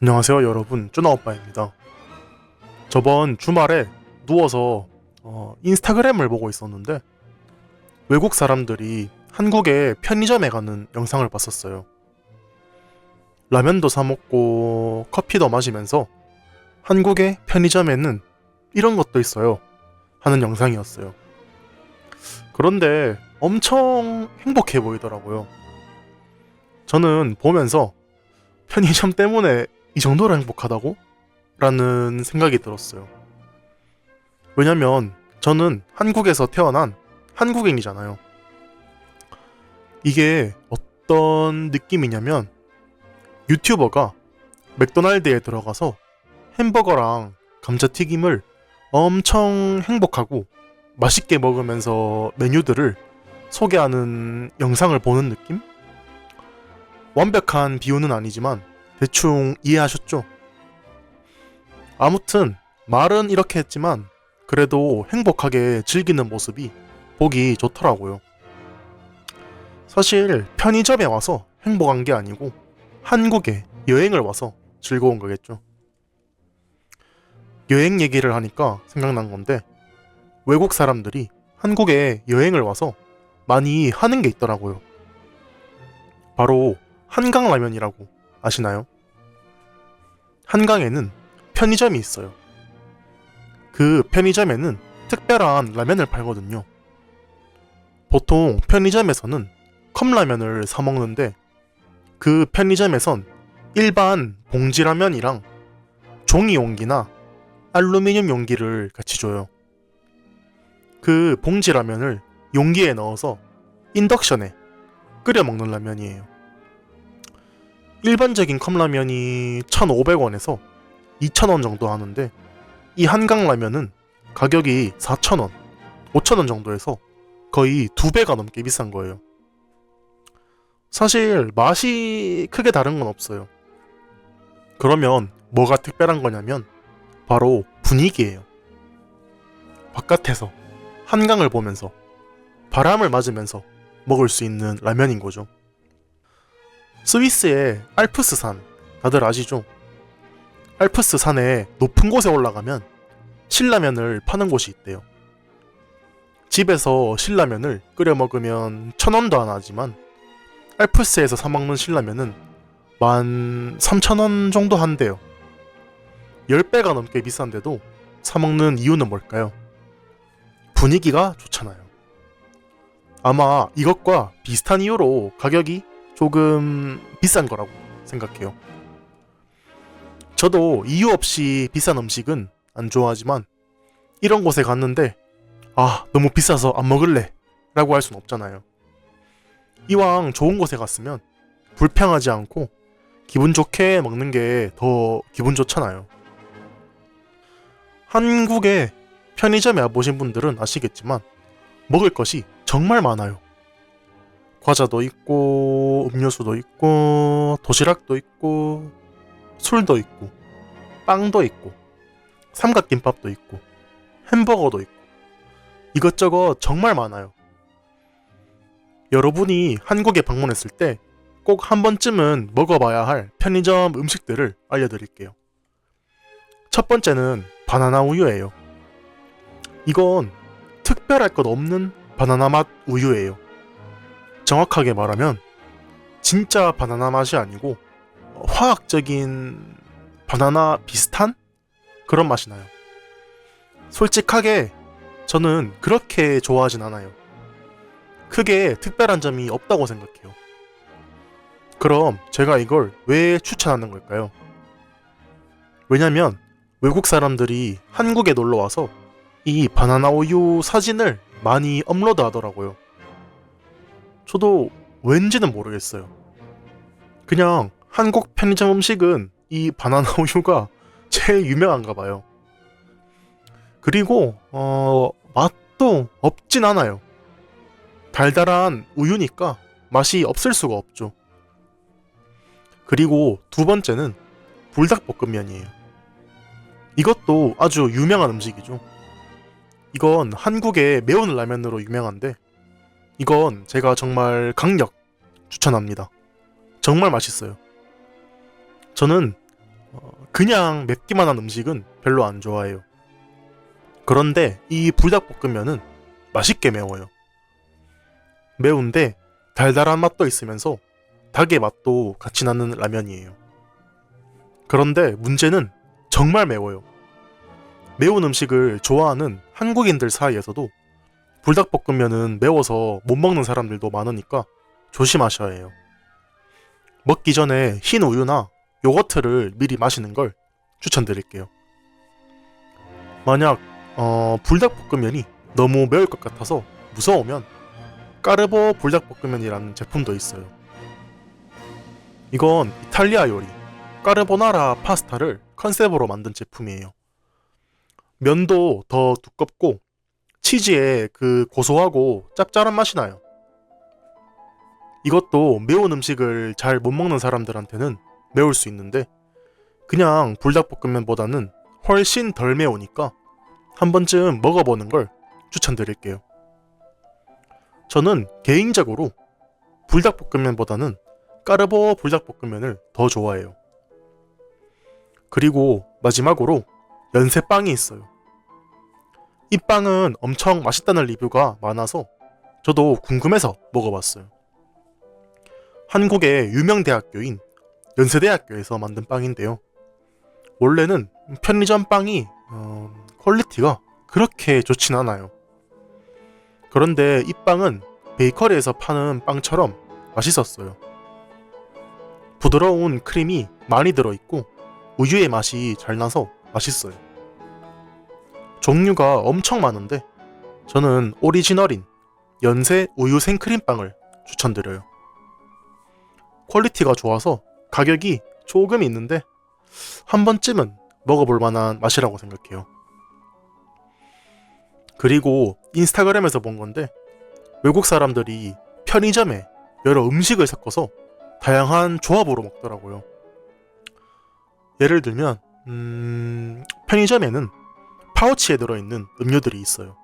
안녕하세요 여러분, 쭈나오빠입니다. 저번 주말에 누워서 인스타그램을 보고 있었는데 외국 사람들이 한국의 편의점에 가는 영상을 봤었어요. 라면도 사 먹고 커피도 마시면서 한국의 편의점에는 이런 것도 있어요 하는 영상이었어요. 그런데 엄청 행복해 보이더라고요. 저는 보면서 편의점 때문에 이 정도로 행복하다고? 라는 생각이 들었어요. 왜냐면 저는 한국에서 태어난 한국인이잖아요. 이게 어떤 느낌이냐면 유튜버가 맥도날드에 들어가서 햄버거랑 감자튀김을 엄청 행복하고 맛있게 먹으면서 메뉴들을 소개하는 영상을 보는 느낌? 완벽한 비유는 아니지만 대충 이해하셨죠? 아무튼 말은 이렇게 했지만 그래도 행복하게 즐기는 모습이 보기 좋더라고요. 사실 편의점에 와서 행복한 게 아니고 한국에 여행을 와서 즐거운 거겠죠. 여행 얘기를 하니까 생각난 건데 외국 사람들이 한국에 여행을 와서 많이 하는 게 있더라고요. 바로 한강라면이라고 아시나요? 한강에는 편의점이 있어요. 그 편의점에는 특별한 라면을 팔거든요. 보통 편의점에서는 컵라면을 사 먹는데 그 편의점에선 일반 봉지라면이랑 종이 용기나 알루미늄 용기를 같이 줘요. 그 봉지라면을 용기에 넣어서 인덕션에 끓여 먹는 라면이에요. 일반적인 컵라면이 1,500원에서 2,000원 정도 하는데 이 한강라면은 가격이 4,000원, 5,000원 정도에서 거의 2배가 넘게 비싼 거예요. 사실 맛이 크게 다른 건 없어요. 그러면 뭐가 특별한 거냐면 바로 분위기예요. 바깥에서 한강을 보면서 바람을 맞으면서 먹을 수 있는 라면인 거죠. 스위스의 알프스산 다들 아시죠? 알프스 산에 높은 곳에 올라가면 신라면을 파는 곳이 있대요. 집에서 신라면을 끓여 먹으면 1,000원도 안 하지만 알프스에서 사 먹는 신라면은 13,000원 정도 한대요. 10배가 넘게 비싼데도 사 먹는 이유는 뭘까요? 분위기가 좋잖아요. 아마 이것과 비슷한 이유로 가격이 조금 비싼 거라고 생각해요. 저도 이유 없이 비싼 음식은 안 좋아하지만 이런 곳에 갔는데 너무 비싸서 안 먹을래 라고 할 순 없잖아요. 이왕 좋은 곳에 갔으면 불평하지 않고 기분 좋게 먹는 게 더 기분 좋잖아요. 한국에 편의점에 와보신 분들은 아시겠지만 먹을 것이 정말 많아요. 과자도 있고 음료수도 있고 도시락도 있고 술도 있고 빵도 있고 삼각김밥도 있고 햄버거도 있고 이것저것 정말 많아요. 여러분이 한국에 방문했을 때 꼭 한 번쯤은 먹어봐야 할 편의점 음식들을 알려드릴게요. 첫 번째는 바나나 우유예요. 이건 특별할 것 없는 바나나 맛 우유예요. 정확하게 말하면 진짜 바나나 맛이 아니고 화학적인 바나나 비슷한 그런 맛이 나요. 솔직하게 저는 그렇게 좋아하진 않아요. 크게 특별한 점이 없다고 생각해요. 그럼 제가 이걸 왜 추천하는 걸까요? 왜냐면 외국 사람들이 한국에 놀러와서 이 바나나 우유 사진을 많이 업로드 하더라고요. 저도 왠지는 모르겠어요. 그냥 한국 편의점 음식은 이 바나나 우유가 제일 유명한가 봐요. 그리고 맛도 없진 않아요. 달달한 우유니까 맛이 없을 수가 없죠. 그리고 두 번째는 불닭볶음면이에요. 이것도 아주 유명한 음식이죠. 이건 한국의 매운 라면으로 유명한데 이건 제가 정말 강력 추천합니다. 정말 맛있어요. 저는 그냥 맵기만 한 음식은 별로 안 좋아해요. 그런데 이 불닭볶음면은 맛있게 매워요. 매운데 달달한 맛도 있으면서 닭의 맛도 같이 나는 라면이에요. 그런데 문제는 정말 매워요. 매운 음식을 좋아하는 한국인들 사이에서도 불닭볶음면은 매워서 못 먹는 사람들도 많으니까 조심하셔야 해요. 먹기 전에 흰 우유나 요거트를 미리 마시는 걸 추천드릴게요. 만약 불닭볶음면이 너무 매울 것 같아서 무서우면 까르보 불닭볶음면이라는 제품도 있어요. 이건 이탈리아 요리 까르보나라 파스타를 컨셉으로 만든 제품이에요. 면도 더 두껍고 치즈의 그 고소하고 짭짤한 맛이 나요. 이것도 매운 음식을 잘 못 먹는 사람들한테는 매울 수 있는데 그냥 불닭볶음면보다는 훨씬 덜 매우니까 한 번쯤 먹어보는 걸 추천드릴게요. 저는 개인적으로 불닭볶음면보다는 까르보 불닭볶음면을 더 좋아해요. 그리고 마지막으로 연세빵이 있어요. 이 빵은 엄청 맛있다는 리뷰가 많아서 저도 궁금해서 먹어봤어요. 한국의 유명 대학교인 연세대학교에서 만든 빵인데요. 원래는 편의점 빵이 퀄리티가 그렇게 좋진 않아요. 그런데 이 빵은 베이커리에서 파는 빵처럼 맛있었어요. 부드러운 크림이 많이 들어있고 우유의 맛이 잘 나서 맛있어요. 종류가 엄청 많은데 저는 오리지널인 연세 우유 생크림빵을 추천드려요. 퀄리티가 좋아서 가격이 조금 있는데 한 번쯤은 먹어볼 만한 맛이라고 생각해요. 그리고 인스타그램에서 본 건데 외국 사람들이 편의점에 여러 음식을 섞어서 다양한 조합으로 먹더라고요. 예를 들면 편의점에는 파우치에 들어있는 음료들이 있어요.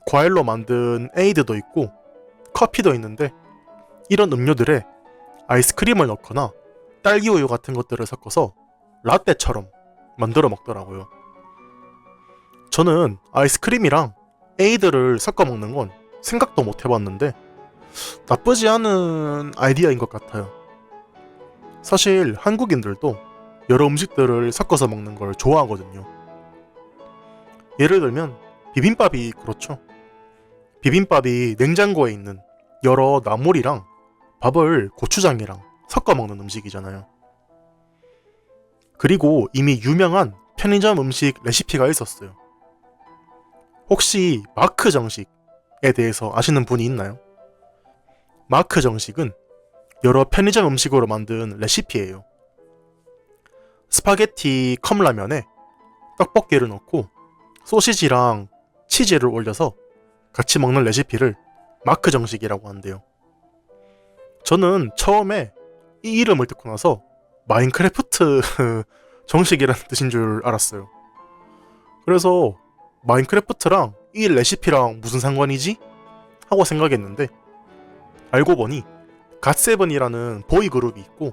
과일로 만든 에이드도 있고 커피도 있는데 이런 음료들에 아이스크림을 넣거나 딸기 우유 같은 것들을 섞어서 라떼처럼 만들어 먹더라고요. 저는 아이스크림이랑 에이드를 섞어 먹는 건 생각도 못 해봤는데 나쁘지 않은 아이디어인 것 같아요. 사실 한국인들도 여러 음식들을 섞어서 먹는 걸 좋아하거든요. 예를 들면 비빔밥이 그렇죠. 비빔밥이 냉장고에 있는 여러 나물이랑 밥을 고추장이랑 섞어 먹는 음식이잖아요. 그리고 이미 유명한 편의점 음식 레시피가 있었어요. 혹시 마크 정식에 대해서 아시는 분이 있나요? 마크 정식은 여러 편의점 음식으로 만든 레시피예요. 스파게티 컵라면에 떡볶이를 넣고 소시지랑 치즈를 올려서 같이 먹는 레시피를 마크 정식이라고 한대요. 저는 처음에 이 이름을 듣고 나서 마인크래프트 정식이라는 뜻인 줄 알았어요. 그래서 마인크래프트랑 이 레시피랑 무슨 상관이지? 하고 생각했는데 알고 보니 갓세븐이라는 보이그룹이 있고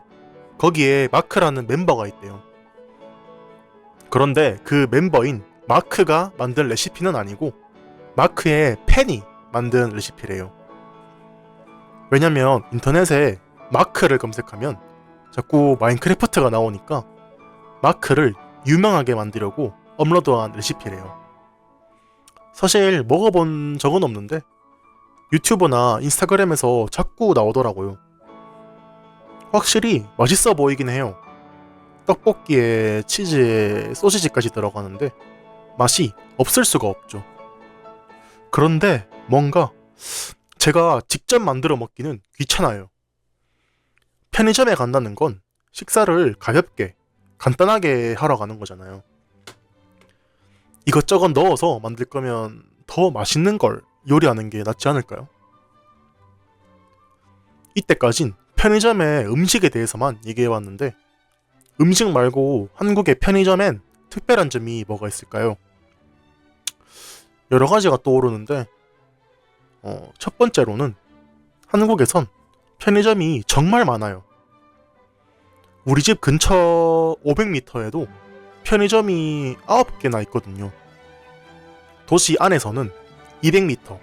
거기에 마크라는 멤버가 있대요. 그런데 그 멤버인 마크가 만든 레시피는 아니고 마크의 팬이 만든 레시피래요. 왜냐면 인터넷에 마크를 검색하면 자꾸 마인크래프트가 나오니까 마크를 유명하게 만들려고 업로드한 레시피래요. 사실 먹어본 적은 없는데 유튜브나 인스타그램에서 자꾸 나오더라고요. 확실히 맛있어 보이긴 해요. 떡볶이에 치즈에 소시지까지 들어가는데 맛이 없을 수가 없죠. 그런데 뭔가 제가 직접 만들어 먹기는 귀찮아요. 편의점에 간다는 건 식사를 가볍게 간단하게 하러 가는 거잖아요. 이것저것 넣어서 만들 거면 더 맛있는 걸 요리하는 게 낫지 않을까요? 이때까진 편의점의 음식에 대해서만 얘기해왔는데 음식 말고 한국의 편의점엔 특별한 점이 뭐가 있을까요? 여러 가지가 떠오르는데 첫 번째로는 한국에선 편의점이 정말 많아요. 우리 집 근처 500m에도 편의점이 9개나 있거든요. 도시 안에서는 200m,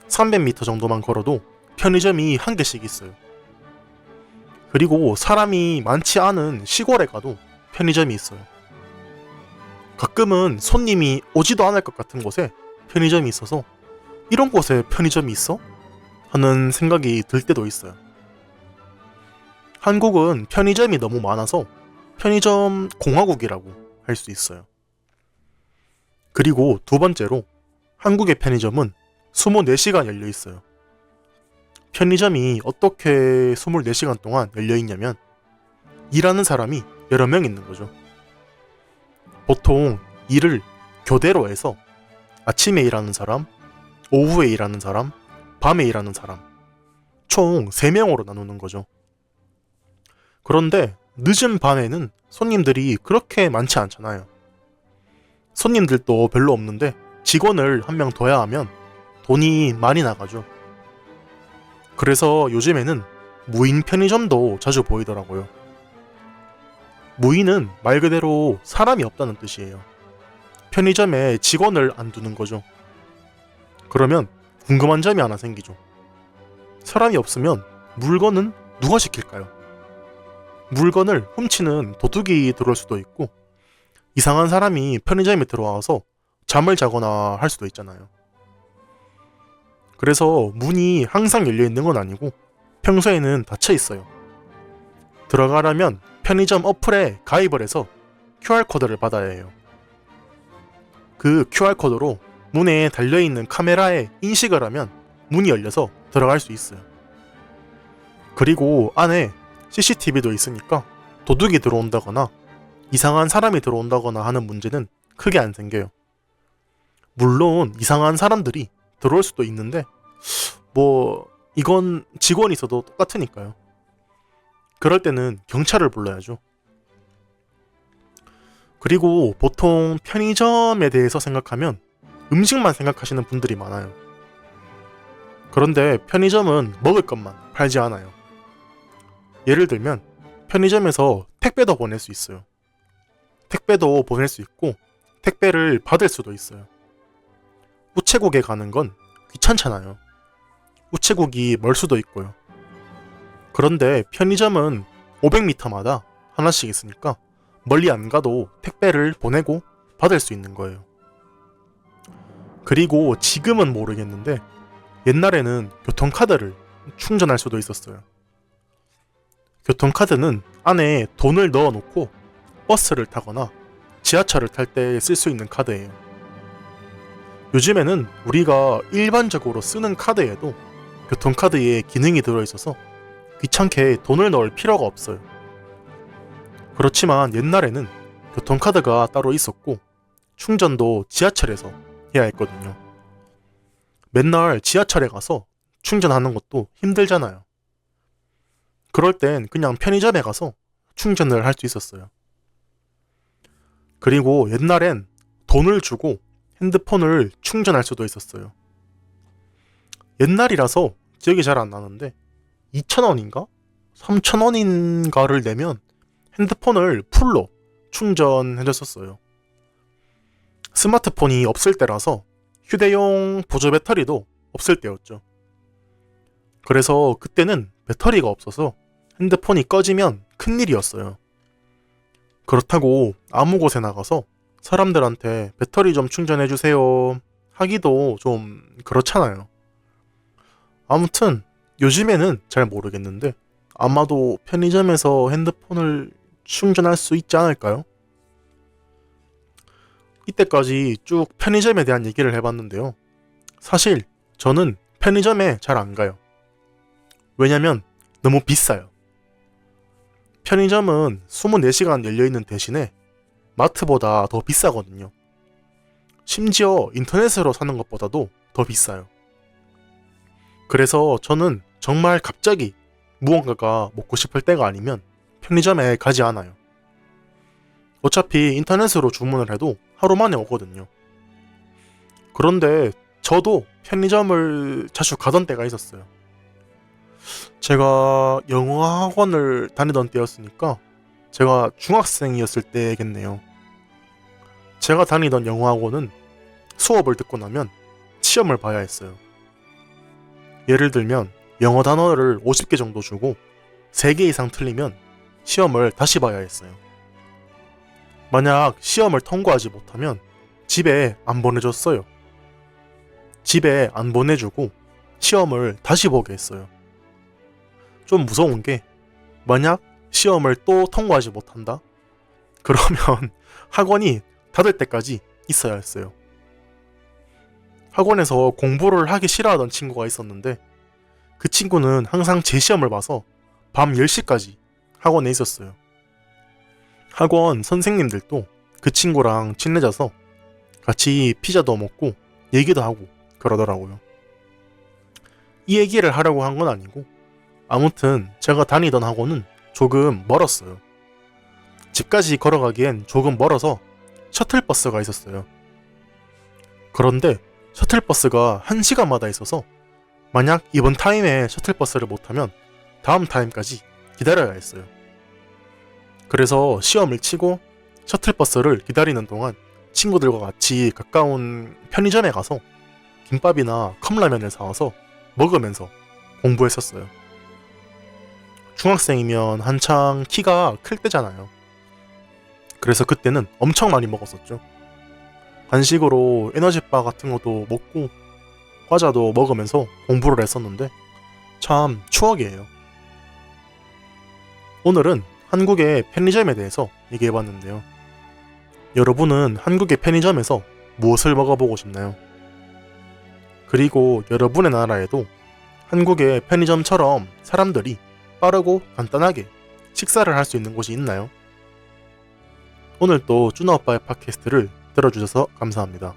300m 정도만 걸어도 편의점이 1개씩 있어요. 그리고 사람이 많지 않은 시골에 가도 편의점이 있어요. 가끔은 손님이 오지도 않을 것 같은 곳에 편의점이 있어서 이런 곳에 편의점이 있어? 하는 생각이 들 때도 있어요. 한국은 편의점이 너무 많아서 편의점 공화국이라고 할 수 있어요. 그리고 두 번째로 한국의 편의점은 24시간 열려 있어요. 편의점이 어떻게 24시간 동안 열려 있냐면 일하는 사람이 여러 명 있는 거죠. 보통 일을 교대로 해서 아침에 일하는 사람, 오후에 일하는 사람, 밤에 일하는 사람 총 3명으로 나누는 거죠. 그런데 늦은 밤에는 손님들이 그렇게 많지 않잖아요. 손님들도 별로 없는데 직원을 한 명 둬야 하면 돈이 많이 나가죠. 그래서 요즘에는 무인 편의점도 자주 보이더라고요. 무인은 말 그대로 사람이 없다는 뜻이에요. 편의점에 직원을 안 두는 거죠. 그러면 궁금한 점이 하나 생기죠. 사람이 없으면 물건은 누가 시킬까요? 물건을 훔치는 도둑이 들어올 수도 있고 이상한 사람이 편의점에 들어와서 잠을 자거나 할 수도 있잖아요. 그래서 문이 항상 열려 있는 건 아니고 평소에는 닫혀 있어요. 들어가려면 편의점 어플에 가입을 해서 QR코드를 받아야 해요. 그 QR코드로 문에 달려있는 카메라에 인식을 하면 문이 열려서 들어갈 수 있어요. 그리고 안에 CCTV도 있으니까 도둑이 들어온다거나 이상한 사람이 들어온다거나 하는 문제는 크게 안 생겨요. 물론 이상한 사람들이 들어올 수도 있는데 이건 직원이 있어도 똑같으니까요. 그럴 때는 경찰을 불러야죠. 그리고 보통 편의점에 대해서 생각하면 음식만 생각하시는 분들이 많아요. 그런데 편의점은 먹을 것만 팔지 않아요. 예를 들면 편의점에서 택배도 보낼 수 있어요. 택배도 보낼 수 있고 택배를 받을 수도 있어요. 우체국에 가는 건 귀찮잖아요. 우체국이 멀 수도 있고요. 그런데 편의점은 500m마다 하나씩 있으니까 멀리 안 가도 택배를 보내고 받을 수 있는 거예요. 그리고 지금은 모르겠는데 옛날에는 교통카드를 충전할 수도 있었어요. 교통카드는 안에 돈을 넣어놓고 버스를 타거나 지하철을 탈 때 쓸 수 있는 카드예요. 요즘에는 우리가 일반적으로 쓰는 카드에도 교통카드에 기능이 들어있어서 귀찮게 돈을 넣을 필요가 없어요. 그렇지만 옛날에는 교통카드가 따로 있었고 충전도 지하철에서 해야 했거든요. 맨날 지하철에 가서 충전하는 것도 힘들잖아요. 그럴 땐 그냥 편의점에 가서 충전을 할 수 있었어요. 그리고 옛날엔 돈을 주고 핸드폰을 충전할 수도 있었어요. 옛날이라서 기억이 잘 안 나는데 2,000원인가? 3,000원인가를 내면 핸드폰을 풀로 충전해줬었어요. 스마트폰이 없을 때라서 휴대용 보조 배터리도 없을 때였죠. 그래서 그때는 배터리가 없어서 핸드폰이 꺼지면 큰일이었어요. 그렇다고 아무 곳에 나가서 사람들한테 배터리 좀 충전해주세요 하기도 좀 그렇잖아요. 아무튼 요즘에는 잘 모르겠는데 아마도 편의점에서 핸드폰을 충전할 수 있지 않을까요? 이때까지 쭉 편의점에 대한 얘기를 해봤는데요. 사실 저는 편의점에 잘 안 가요. 왜냐면 너무 비싸요. 편의점은 24시간 열려있는 대신에 마트보다 더 비싸거든요. 심지어 인터넷으로 사는 것보다도 더 비싸요. 그래서 저는 정말 갑자기 무언가가 먹고 싶을 때가 아니면 편의점에 가지 않아요. 어차피 인터넷으로 주문을 해도 하루 만에 오거든요. 그런데 저도 편의점을 자주 가던 때가 있었어요. 제가 영어 학원을 다니던 때였으니까 제가 중학생이었을 때겠네요. 제가 다니던 영어학원은 수업을 듣고 나면 시험을 봐야 했어요. 예를 들면 영어 단어를 50개 정도 주고 3개 이상 틀리면 시험을 다시 봐야 했어요. 만약 시험을 통과하지 못하면 집에 안 보내줬어요. 집에 안 보내주고 시험을 다시 보게 했어요. 좀 무서운 게 만약 시험을 또 통과하지 못한다? 그러면 학원이 닫을 때까지 있어야 했어요. 학원에서 공부를 하기 싫어하던 친구가 있었는데 그 친구는 항상 제 시험을 봐서 밤 10시까지 학원에 있었어요. 학원 선생님들도 그 친구랑 친해져서 같이 피자도 먹고 얘기도 하고 그러더라고요. 이 얘기를 하려고 한 건 아니고 아무튼 제가 다니던 학원은 조금 멀었어요. 집까지 걸어가기엔 조금 멀어서 셔틀버스가 있었어요. 그런데 셔틀버스가 1시간마다 있어서 만약 이번 타임에 셔틀버스를 못 타면 다음 타임까지 기다려야 했어요. 그래서 시험을 치고 셔틀버스를 기다리는 동안 친구들과 같이 가까운 편의점에 가서 김밥이나 컵라면을 사와서 먹으면서 공부했었어요. 중학생이면 한창 키가 클 때잖아요. 그래서 그때는 엄청 많이 먹었었죠. 간식으로 에너지바 같은 것도 먹고 과자도 먹으면서 공부를 했었는데 참 추억이에요. 오늘은 한국의 편의점에 대해서 얘기해봤는데요. 여러분은 한국의 편의점에서 무엇을 먹어보고 싶나요? 그리고 여러분의 나라에도 한국의 편의점처럼 사람들이 빠르고 간단하게 식사를 할 수 있는 곳이 있나요? 오늘 또 쭈나오빠의 팟캐스트를 들어주셔서 감사합니다.